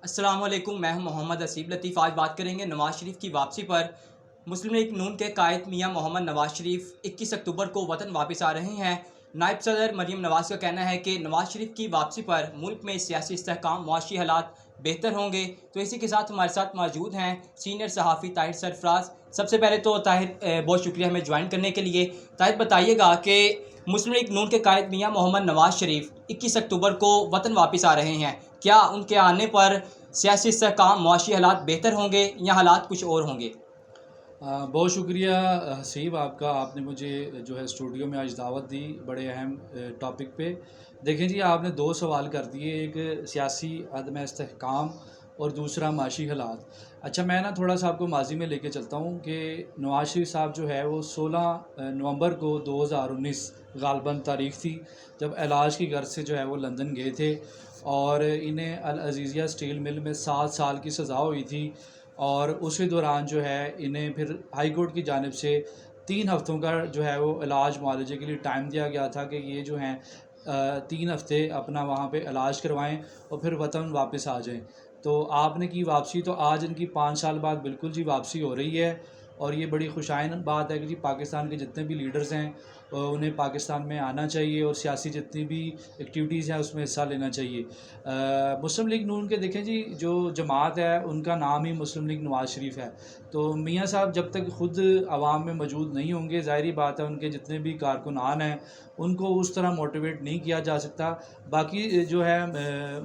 अस्सलाम वालेकुम, मैं हूं मोहम्मद हसीब लतीफ़। आज बात करेंगे नवाज़ शरीफ की वापसी पर। मुस्लिम लीग नून के कायद मियां मोहम्मद नवाज़ शरीफ 21 अक्टूबर को वतन वापस आ रहे हैं। नायब सदर मरीम नवाज़ का कहना है कि नवाज़ शरीफ की वापसी पर मुल्क में सियासी इस्तेहकाम, मुआशी हालात बेहतर होंगे। तो इसी के साथ हमारे साथ मौजूद हैं सीनियर सहाफ़ी ताहिर सरफराज। सबसे पहले तो ताहिर, बहुत शुक्रिया हमें ज्वाइन करने के लिए। ताहिर, बताइएगा कि मुस्लिम लीग नून के कायद मियां मोहम्मद नवाज़ शरीफ 21 अक्टूबर को वतन वापस आ रहे हैं। क्या उनके आने पर सियासी इस्तेहकाम, मुआशी हालात बेहतर होंगे या हालात कुछ और होंगे? बहुत शुक्रिया हसीब आपका। आपने मुझे जो है स्टूडियो में आज दावत दी बड़े अहम टॉपिक पे। देखें जी, आपने दो सवाल कर दिए, एक सियासी अदम इस्तेहकाम और दूसरा माशी हालात। अच्छा, मैं ना थोड़ा सा आपको माजी में लेके चलता हूँ कि नवाज शरीफ साहब जो है वो 16 नवंबर को 2019 गालबन तारीख थी, जब इलाज की गर्ज से जो है वो लंदन गए थे और इन्हें अल अज़ीज़िया स्टील मिल में 7 साल की सज़ा हुई थी। और उसी दौरान जो है इन्हें फिर हाई कोर्ट की जानिब से 3 हफ़्तों का जो है वो इलाज मुआलजे के लिए टाइम दिया गया था कि ये जो हैं 3 हफ़्ते अपना वहाँ पे इलाज करवाएं और फिर वतन वापस आ जाएं। तो आपने की वापसी, तो आज इनकी 5 साल बाद बिल्कुल जी वापसी हो रही है। और ये बड़ी खुशाइन बात है कि जी पाकिस्तान के जितने भी लीडर्स हैं उन्हें पाकिस्तान में आना चाहिए और सियासी जितनी भी एक्टिविटीज़ हैं उसमें हिस्सा लेना चाहिए। मुस्लिम लीग नून के देखें जी, जो जमात है उनका नाम ही मुस्लिम लीग नवाज़ शरीफ है। तो मियाँ साहब जब तक ख़ुद आवाम में मौजूद नहीं होंगे, ज़ाहिरी बात है उनके जितने भी कारकुनान हैं उनको उस तरह मोटिवेट नहीं किया जा सकता। बाकी जो है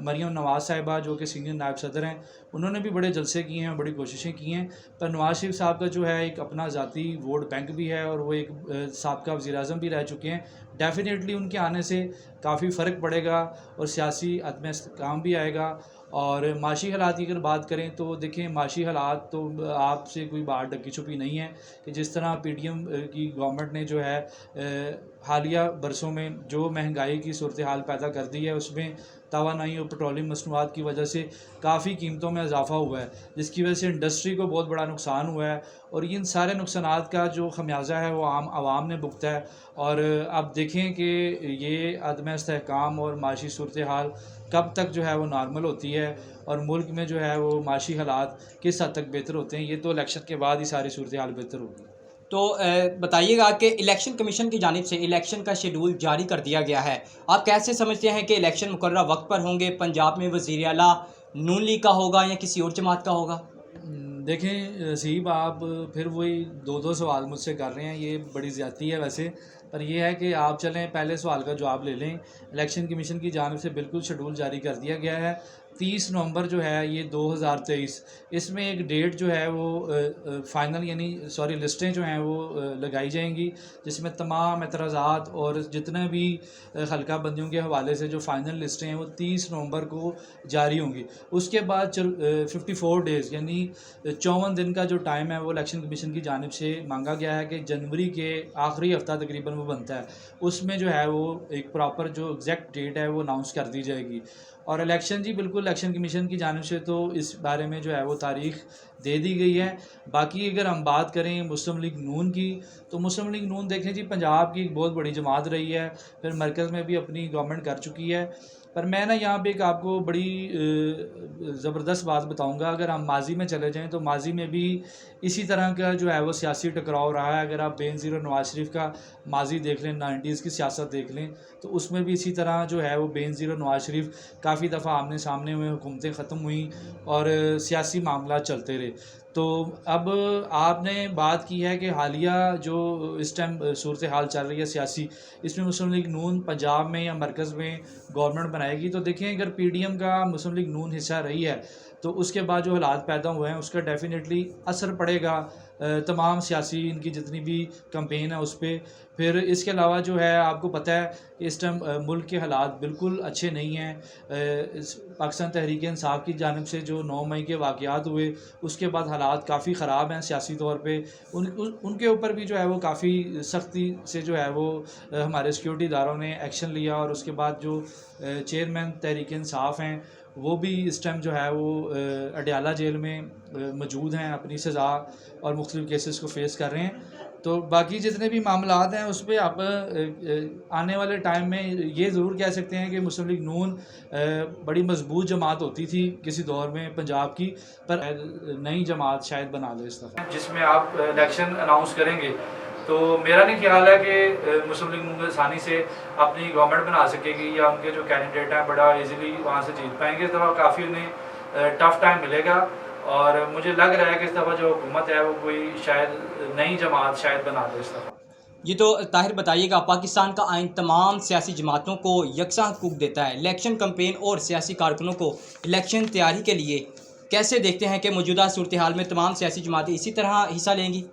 मरीम नवाज़ साहिबा जो कि सीनियर नायब सदर हैं, उन्होंने भी बड़े जलसे किए हैं, बड़ी कोशिशें की हैं। पर नवाज़ शरीफ साहब का जो है एक अपना ज़ाती वोट बैंक भी है और वो एक साबका वज़ीर-ए-आज़म भी रह चुके हैं। डेफ़िनेटली उनके आने से काफ़ी फ़र्क पड़ेगा और सियासी अदम इस्तेहकाम भी आएगा। और माशी हालात की अगर बात करें तो देखें, माशी हालात तो आपसे कोई बात ढकी छुपी नहीं है कि जिस तरह पीडीएम की गवर्नमेंट ने जो है हालिया बरसों में जो महंगाई की सूरत हाल पैदा कर दी है, उसमें तवानाई और पेट्रोलियम मसनूआत की वजह से काफ़ी कीमतों में इजाफा हुआ है, जिसकी वजह से इंडस्ट्री को बहुत बड़ा नुकसान हुआ है। और इन सारे नुकसानात का जो खमियाजा है वो आम आवाम ने भुगता है। और अब देखें कि ये अदम इस्तेहकाम और माशी सूरत हाल कब तक जो है वो नॉर्मल होती है और मुल्क में जो है वो माशी हालात किस हद तक बेहतर होते हैं। ये तो इलेक्शन के बाद ही सारी सूरत हाल बेहतर होगी। तो बताइएगा कि इलेक्शन कमीशन की जानिब से इलेक्शन का शेड्यूल जारी कर दिया गया है। आप कैसे समझते हैं कि इलेक्शन मुकर्रर वक्त पर होंगे? पंजाब में वज़ीर आला नून लीग का होगा या किसी और जमात का होगा? देखें सीब, आप फिर वही दो दो सवाल मुझसे कर रहे हैं, ये बड़ी ज़्यादती है वैसे। पर यह है कि आप चलें पहले सवाल का जवाब ले लें। इलेक्शन कमीशन की जानिब से बिल्कुल शेड्यूल जारी कर दिया गया है। 30 नवंबर जो है ये 2023, इसमें एक डेट जो है वो फ़ाइनल यानी सॉरी लिस्टें जो हैं वो लगाई जाएंगी, जिसमें तमाम एतराज़ात और जितने भी हल्का बंदियों के हवाले से जो फ़ाइनल लिस्टें हैं वो 30 नवंबर को जारी होंगी। उसके बाद 54 डेज़ यानी 54 दिन का जो टाइम है वो इलेक्शन कमीशन की जानिब से मांगा गया है कि जनवरी के आखिरी हफ्ता तकरीबन वो बनता है, उसमें जो है वो एक प्रॉपर जो एग्जैक्ट डेट है वो अनाउंस कर दी जाएगी। और इलेक्शन जी बिल्कुल इलेक्शन कमीशन की जानिब से तो इस बारे में जो है वो तारीख़ दे दी गई है। बाकी अगर हम बात करें मुस्लिम लीग नून की, तो मुस्लिम लीग नून देखें जी पंजाब की एक बहुत बड़ी जमात रही है, फिर मरकज़ में भी अपनी गवर्नमेंट कर चुकी है। पर मैं ना यहाँ पे एक आपको बड़ी ज़बरदस्त बात बताऊँगा। अगर हम माजी में चले जाएँ तो माजी में भी इसी तरह का जो है वो सियासी टकराव रहा है। अगर आप बेनज़ीर और नवाज़ शरीफ का माजी देख लें, 90s की सियासत देख लें, तो उसमें भी इसी तरह जो है वो बेनज़ीर और नवाज़ शरीफ काफ़ी दफ़ा आमने सामने हुए, हुकूमतें ख़त्म हुई और सियासी मामला चलते रहे। तो अब आपने बात की है कि हालिया जो इस टाइम सूरत हाल चल रही है सियासी, इसमें मुस्लिम लीग नून पंजाब में या मरकज़ में गवर्नमेंट बनाएगी। तो देखें, अगर पीडीएम का मुस्लिम लीग नून हिस्सा रही है तो उसके बाद जो हालात पैदा हुए हैं उसका डेफिनेटली असर पड़ेगा तमाम सियासी इनकी जितनी भी कैंपेन है उस पर। फिर इसके अलावा जो है आपको पता है कि इस टाइम मुल्क के हालात बिल्कुल अच्छे नहीं हैं। पाकिस्तान तहरीक इंसाफ की जानिब से जो 9 मई के वाक़यात हुए उसके बाद हालात काफ़ी ख़राब हैं सियासी तौर पे। उनके ऊपर भी जो है वो काफ़ी सख्ती से जो है वो हमारे सिक्योरिटी इदारों ने एक्शन लिया। और उसके बाद जो चेयरमैन तहरीक इंसाफ हैं वो भी इस टाइम जो है वो अडयाला जेल में मौजूद हैं, अपनी सज़ा और मुख्तलिफ़ केसेस को फेस कर रहे हैं। तो बाकी जितने भी मामलात हैं उस पर आप आने वाले टाइम में ये ज़रूर कह सकते हैं कि मुस्लिम लीग नून बड़ी मजबूत जमात होती थी किसी दौर में पंजाब की, पर नई जमात शायद बना ले इस दफ़ा, जिसमें आप इलेक्शन अनाउंस करेंगे। तो मेरा नहीं ख्याल है कि मुस्लिम लीग नून आसानी से अपनी गवर्नमेंट बना सकेगी या उनके जो कैंडिडेट हैं बड़ा इजीली वहाँ से जीत पाएंगे। इस दफ़ा काफ़ी उन्हें टफ टाइम मिलेगा और मुझे लग रहा है कि इस दफ़ा जो हुकूमत है वो कोई शायद नई जमात शायद बना दे इस दफ़ा। ये तो ताहिर बताइएगा, पाकिस्तान का आइन तमाम सियासी जमातों को यकसा हकूक देता है। इलेक्शन कम्पेन और सियासी कारकुनों को इलेक्शन तैयारी के लिए कैसे देखते हैं कि मौजूदा सूरत हाल में तमाम सियासी जमातें इसी तरह हिस्सा लेंगी?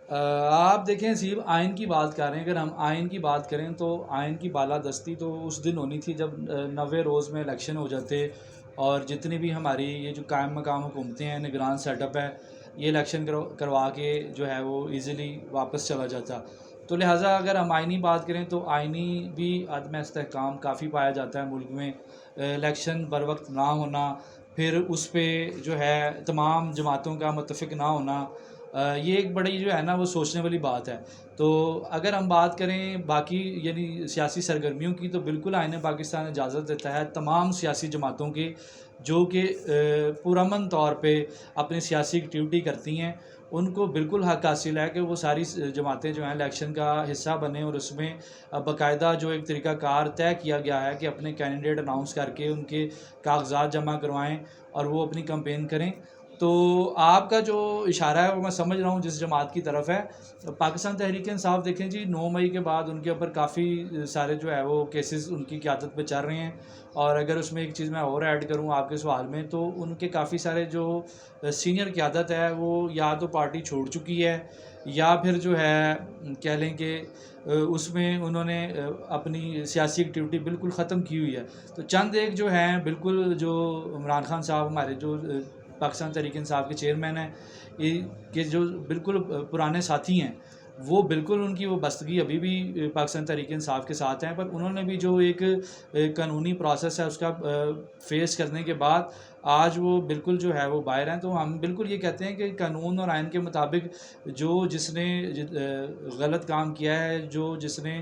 आप देखें सिर्फ आइन की बात कर रहे हैं, अगर हम आइन की बात करें तो आइन की बालादस्ती तो उस दिन होनी थी जब 90 रोज़ में इलेक्शन हो जाते और जितनी भी हमारी ये जो कायम मकाम हुकूमतें हैं, निगरान सेटअप है, ये इलेक्शन करवा के जो है वो इजीली वापस चला जाता। तो लिहाजा अगर हम आइनी बात करें तो आइनी भी अदम इस्तेहकाम काफ़ी पाया जाता है मुल्क में। इलेक्शन बर वक्त ना होना, फिर उस पर जो है तमाम जमातों का मुत्तफ़िक ना होना, ये एक बड़ी जो है ना वो सोचने वाली बात है। तो अगर हम बात करें बाकी यानी सियासी सरगर्मियों की, तो बिल्कुल आईन पाकिस्तान इजाज़त देता है तमाम सियासी जमातों के जो कि पुरअमन तौर पे अपनी सियासी एक्टिविटी करती हैं, उनको बिल्कुल हक़ हासिल है कि वो सारी जमातें जो हैं इलेक्शन का हिस्सा बने और उसमें बाकायदा जो एक तरीक़ाकार तय किया गया है कि अपने कैंडिडेट अनाउंस करके उनके कागजात जमा करवाएं और वो अपनी कैंपेन करें। तो आपका जो इशारा है वो मैं समझ रहा हूँ जिस जमात की तरफ है। पाकिस्तान तहरीक इंसाफ देखें जी, 9 मई के बाद उनके ऊपर काफ़ी सारे जो है वो केसेस उनकी क़यादत पे चल रहे हैं। और अगर उसमें एक चीज़ मैं और ऐड करूँ आपके सवाल में, तो उनके काफ़ी सारे जो सीनियर क़यादत है वो या तो पार्टी छोड़ चुकी है या फिर जो है कह लें कि उसमें उन्होंने अपनी सियासी एक्टिविटी बिल्कुल ख़त्म की हुई है। तो चंद एक जो हैं बिल्कुल, जो इमरान खान साहब हमारे जो पाकिस्तान तहरीक इंसाफ के चेयरमैन हैं, के जो बिल्कुल पुराने साथी हैं, वो बिल्कुल उनकी वो बस्तगी अभी भी पाकिस्तान तहरीक इंसाफ के साथ हैं। पर उन्होंने भी जो एक कानूनी प्रोसेस है उसका फेस करने के बाद आज वो बिल्कुल जो है वो बाहर हैं। तो हम बिल्कुल ये कहते हैं कि कानून और आइन के मुताबिक जो जिसने गलत काम किया है, जो जिसने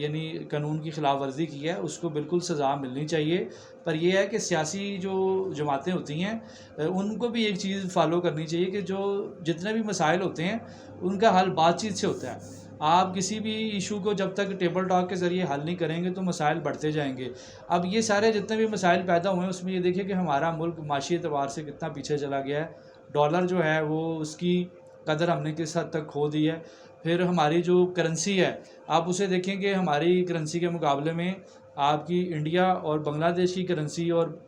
यानी कानून की ख़िलाफ़ वर्जी की है, उसको बिल्कुल सज़ा मिलनी चाहिए। पर यह है कि सियासी जो जमातें होती हैं उनको भी एक चीज़ फ़ॉलो करनी चाहिए कि जो जितने भी मसाइल होते हैं उनका हल बातचीत से होता है। आप किसी भी इशू को जब तक टेबल टॉक के ज़रिए हल नहीं करेंगे तो मसाइल बढ़ते जाएंगे। अब ये सारे जितने भी मसाइल पैदा हुए हैं उसमें ये देखिए कि हमारा मुल्क माशी एतबार से कितना पीछे चला गया है। डॉलर जो है वो उसकी कदर हमने किस हद तक खो दी है। फिर हमारी जो करेंसी है, आप उसे देखें कि हमारी करेंसी के मुकाबले में आपकी इंडिया और बांग्लादेश की करेंसी और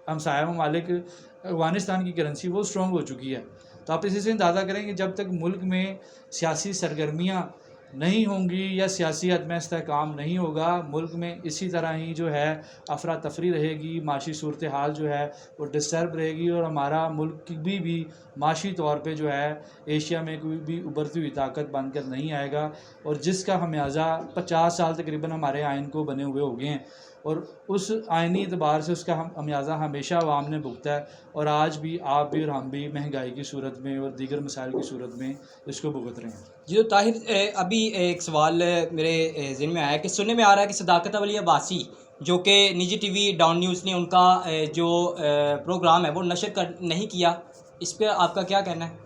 हमसाया ममालिक अफ़गानिस्तान की करेंसी वो स्ट्रॉन्ग हो चुकी है। तो आप इसी से अंदाज़ा करें कि जब तक मुल्क में सियासी सरगर्मियाँ नहीं होंगी या सियासी अदम इस्तेहकाम नहीं होगा, मुल्क में इसी तरह ही जो है अफरा तफरी रहेगी, माशी सूरत हाल जो है वो डिस्टर्ब रहेगी और हमारा मुल्क भी माशी तौर पे जो है एशिया में कोई भी उभरती हुई ताकत बनकर नहीं आएगा। और जिसका हमेशा 50 साल तकरीबन हमारे आइन को बने हुए हो गए हैं और उस आइनी एतबार से उसका हमेशा हमेशा अवाम ने भुगता है और आज भी आप भी और हम भी महंगाई की सूरत में और दीगर मसाइल की सूरत में इसको भुगत रहे हैं। जी तो ताहिर, अभी एक सवाल मेरे ज़हन में आया कि सुनने में आ रहा है कि सदाकत अली अब्बासी जो कि निजी टीवी डॉन न्यूज़ ने उनका जो प्रोग्राम है वो नशर नहीं किया, इस पर आपका क्या कहना है?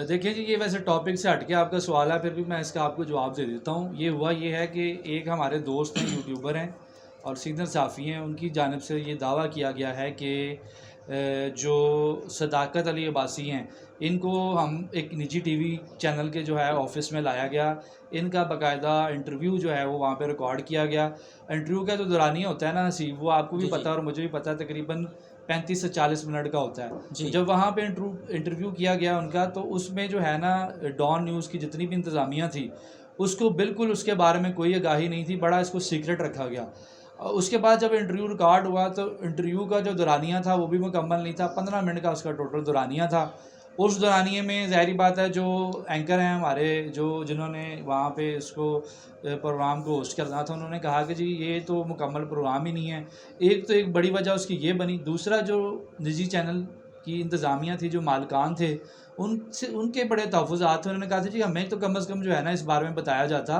देखिए जी, ये वैसे टॉपिक से हट के आपका सवाल है, फिर भी मैं इसका आपको जवाब दे देता हूँ। ये हुआ ये है कि एक हमारे दोस्त हैं, यूट्यूबर हैं और सीनियर साफ़ी हैं, उनकी जानिब से ये दावा किया गया है कि जो सदाकत अली अब्बासी हैं, इनको हम एक निजी टीवी चैनल के जो है ऑफिस में लाया गया। इनका बाकायदा इंटरव्यू जो है वो वहाँ पे रिकॉर्ड किया गया। इंटरव्यू का जो दौरानिया होता है ना नसीब, वो आपको भी पता है और मुझे भी पता है, तकरीबन 35 से 40 मिनट का होता है। जब वहाँ पे इंटरव्यू किया गया उनका, तो उसमें जो है ना डॉन न्यूज़ की जितनी भी इंतज़ामिया थी उसको बिल्कुल उसके बारे में कोई आगाही नहीं थी, बड़ा इसको सीक्रेट रखा गया। उसके बाद जब इंटरव्यू रिकॉर्ड हुआ तो इंटरव्यू का जो दौरानिया था वो भी मुकम्मल नहीं था, 15 मिनट का उसका टोटल दौरानिया था। उस दौरानिए में ज़ाहिर बात है जो एंकर हैं हमारे, जो जिन्होंने वहाँ पे इसको प्रोग्राम को होस्ट करना था, उन्होंने कहा कि जी ये तो मुकम्मल प्रोग्राम ही नहीं है। एक तो एक बड़ी वजह उसकी ये बनी, दूसरा जो निजी चैनल की इंतज़ामिया थी, जो मालिकान थे, उनसे उनके बड़े तहफ़्फ़ुज़ात थे। उन्होंने कहा था जी हमें तो कम से कम जो है ना इस बारे में बताया जाता,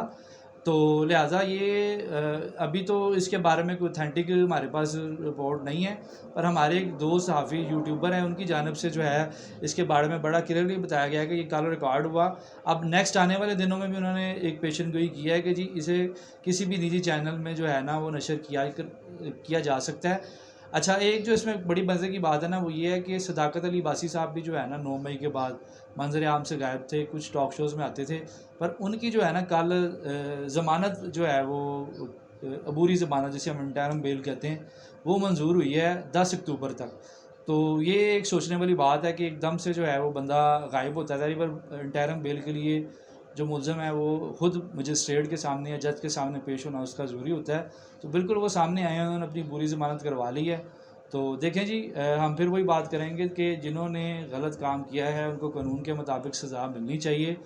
तो लिहाजा ये अभी तो इसके बारे में कोई ऑथेंटिक हमारे पास रिपोर्ट नहीं है, पर हमारे एक दो सहाफ़ी यूट्यूबर हैं, उनकी जानिब से जो है इसके बारे में बड़ा क्लियरली बताया गया है कि ये कल रिकॉर्ड हुआ। अब नेक्स्ट आने वाले दिनों में भी उन्होंने एक पेशन गोई किया है कि जी इसे किसी भी निजी चैनल में जो है ना वो नशर किया जा सकता है। अच्छा, एक जो इसमें बड़ी मज़े की बात है ना वो ये है कि सदाकत अली बासी साहब भी जो है ना 9 मई के बाद मंजर आम से गायब थे, कुछ टॉक शोज़ में आते थे, पर उनकी जो है ना कल ज़मानत जो है वो अबूरी ज़मानत जिसे हम इंटरम बेल कहते हैं वो मंजूर हुई है 10 अक्टूबर तक। तो ये एक सोचने वाली बात है कि एकदम से जो है वो बंदा गायब होता है, पर इंटरम बेल के लिए जो मुलज़म है वो ख़ुद मजिस्ट्रेट के सामने या जज के सामने पेश होना उसका ज़रूरी होता है। तो बिल्कुल वो सामने आए हैं, उन्होंने अपनी पूरी ज़मानत करवा ली है। तो देखें जी, हम फिर वही बात करेंगे कि जिन्होंने गलत काम किया है उनको कानून के मुताबिक सज़ा मिलनी चाहिए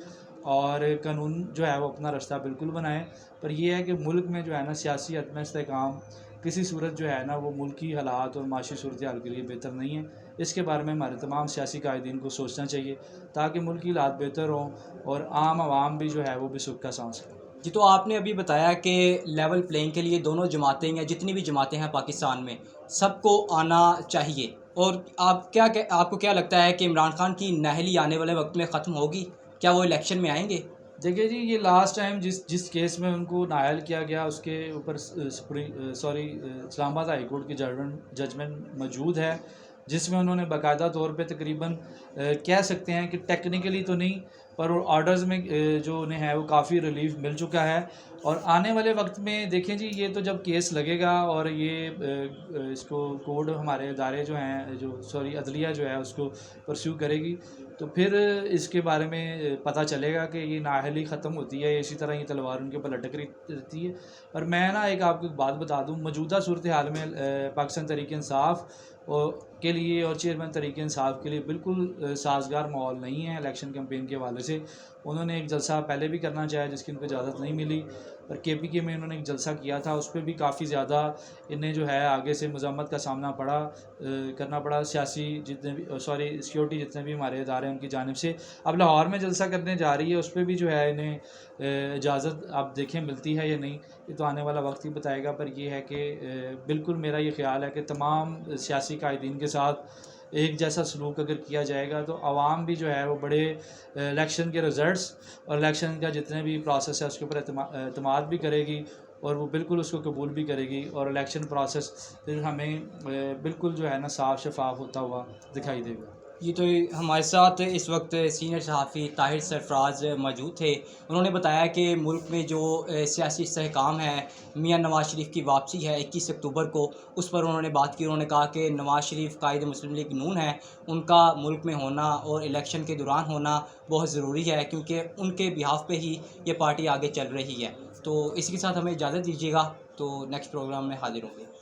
और कानून जो है वो अपना रास्ता बिल्कुल बनाए। पर यह है कि मुल्क में जो है ना सियासी अदम इस्तेहकाम किसी सूरत जो है ना वो मुल्की हालात और माशी सूरत हाल के लिए बेहतर नहीं है। इसके बारे में हमारे तमाम सियासी कायदीन को सोचना चाहिए ताकि मुल्क की हालात बेहतर हों और आम आवाम भी जो है वो भी सुख का सांस लें। जी, तो आपने अभी बताया कि लेवल प्लेइंग के लिए दोनों जमातें या जितनी भी जमातें हैं पाकिस्तान में सबको आना चाहिए, और आपको क्या लगता है कि इमरान खान की नाअहली आने वाले वक्त में ख़त्म होगी? क्या वो इलेक्शन में आएंगे? देखिए जी, ये लास्ट टाइम जिस केस में उनको नाअहल किया गया उसके ऊपर इस्लामाबाद हाई कोर्ट की जजमेंट मौजूद है, जिसमें उन्होंने बाकायदा तौर पे तकरीबन कह सकते हैं कि टेक्निकली तो नहीं पर ऑर्डर्स में जो उन्हें है वो काफ़ी रिलीफ मिल चुका है। और आने वाले वक्त में देखें जी, ये तो जब केस लगेगा और ये इसको कोर्ट हमारे इदारे जो हैं अदलिया जो है उसको परस्यू करेगी, तो फिर इसके बारे में पता चलेगा कि ये नाअहली ख़त्म होती है या इसी तरह ये तलवार उनके ऊपर लटक रहती है। पर मैं ना आपको एक बात बता दूँ, मौजूदा सूरत हाल में पाकिस्तान तहरीक-ए-इंसाफ़ के लिए और चेयरमैन तहरीक-ए-इंसाफ़ के लिए बिल्कुल साजगार माहौल नहीं है इलेक्शन कैंपेन के हवाले से। उन्होंने एक जलसा पहले भी करना चाहा जिसकी उनको इजाज़त नहीं मिली, पर KPK में उन्होंने एक जलसा किया था, उस पर भी काफ़ी ज़्यादा इन्हें जो है आगे से मज़म्मत का सामना करना पड़ा सियासी सिक्योरिटी जितने भी हमारे इदारे हैं उनकी जानिब से। अब लाहौर में जलसा करने जा रही है, उस पर भी जो है इन्हें इजाज़त आप देखें मिलती है या नहीं, ये तो आने वाला वक्त ही बताएगा। पर यह है कि बिल्कुल मेरा ये ख्याल है कि तमाम सियासी कायदीन के साथ एक जैसा सलूक अगर किया जाएगा तो आवाम भी जो है वो बड़े इलेक्शन के रिज़ल्ट्स और इलेक्शन का जितने भी प्रोसेस है उसके ऊपर एतमाद भी करेगी और वो बिल्कुल उसको कबूल भी करेगी और इलेक्शन प्रोसेस फिर हमें बिल्कुल जो है ना साफ शफाफ होता हुआ दिखाई देगा। ये तो हमारे साथ इस वक्त सीनियर सहाफ़ी ताहिर सरफराज मौजूद थे। उन्होंने बताया कि मुल्क में जो सियासी इस्तेहकाम है, मियां नवाज़ शरीफ की वापसी है 21 अक्टूबर को, उस पर उन्होंने बात की। उन्होंने कहा कि नवाज़ शरीफ कायद मुस्लिम लीग नून है, उनका मुल्क में होना और इलेक्शन के दौरान होना बहुत ज़रूरी है क्योंकि उनके बिहाफ पे ही ये पार्टी आगे चल रही है। तो इसी के साथ हमें इजाज़त दीजिएगा, तो नेक्स्ट प्रोग्राम में हाज़िर होंगे।